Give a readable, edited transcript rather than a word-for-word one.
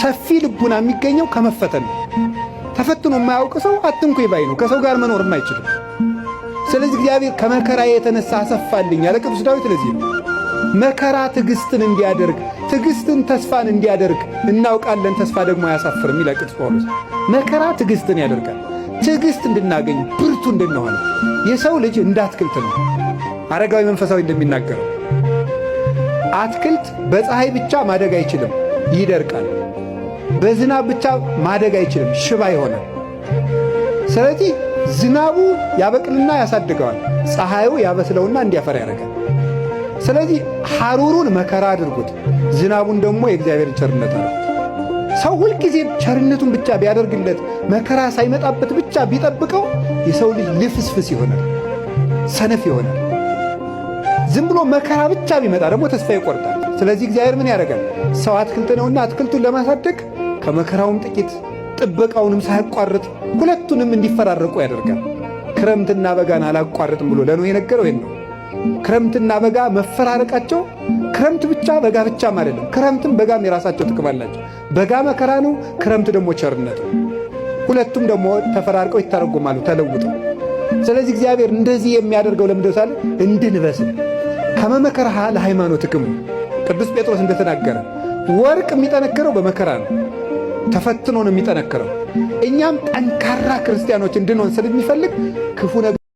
ሰፊ ልቡና የሚገኘው ከመፈተን ነው። ተፈትኖ የማያውቅ ሰው አትንኩ ይባይ ነው። ከሰው ጋር መኖር የማይችልም። ስለዚህ እግዚአብሔር ከመከራ የተነሳ አሰፋልኝ ያለ ቅዱስ ዳዊት ለዚህ ነው። መከራ ትዕግስትን እንዲያደርግ፣ ትዕግስትን ተስፋን እንዲያደርግ እናውቃለን። ተስፋ ደግሞ አያሳፍርም ይላል ቅዱስ ጳውሎስ። መከራ ትዕግስትን ያደርጋል። ትዕግስት እንድናገኝ ብርቱ እንድንሆን። የሰው ልጅ እንደ አትክልት ነው። አረጋዊ መንፈሳዊ እንደሚናገረው አትክልት በፀሐይ ብቻ ማደግ አይችልም፣ ይደርቃል። በዝናብ ብቻ ማደግ አይችልም፣ ሽባ ይሆናል። ስለዚህ ዝናቡ ያበቅልና ያሳድገዋል፣ ፀሐዩ ያበስለውና እንዲያፈራ ያደርጋል። ስለዚህ ሐሩሩን መከራ አድርጉት፣ ዝናቡን ደግሞ የእግዚአብሔር ቸርነት አድርጉት። ሰው ሁልጊዜ ቸርነቱን ብቻ ቢያደርግለት መከራ ሳይመጣበት ብቻ ቢጠብቀው የሰው ልጅ ልፍስፍስ ይሆናል፣ ሰነፍ ይሆናል። ዝም ብሎ መከራ ብቻ ቢመጣ ደግሞ ተስፋ ይቆርጣል። ስለዚህ እግዚአብሔር ምን ያደርጋል? ሰው አትክልት ነውና አትክልቱን ለማሳደግ ከመከራውም ጥቂት ጥበቃውንም ሳያቋርጥ ሁለቱንም እንዲፈራረቁ ያደርጋል። ክረምትና በጋን አላቋርጥም ብሎ ለኖህ የነገረው ይሄን ነው። ክረምትና በጋ መፈራረቃቸው ክረምት ብቻ በጋ ብቻም አይደለም። ክረምትም በጋም የራሳቸው ጥቅም አላቸው። በጋ መከራ ነው፣ ክረምት ደግሞ ቸርነት ነው። ሁለቱም ደግሞ ተፈራርቀው ይተረጎማሉ ተለውጠው። ስለዚህ እግዚአብሔር እንደዚህ የሚያደርገው ለምንድነው ሳለ እንድንበስል ከመመከራህ ለሃይማኖትክሙ ቅዱስ ጴጥሮስ እንደተናገረ ወርቅ የሚጠነክረው በመከራ ነው፣ ተፈትኖ ነው የሚጠነክረው። እኛም ጠንካራ ክርስቲያኖች እንድንሆን ስለሚፈልግ ክፉ ነገር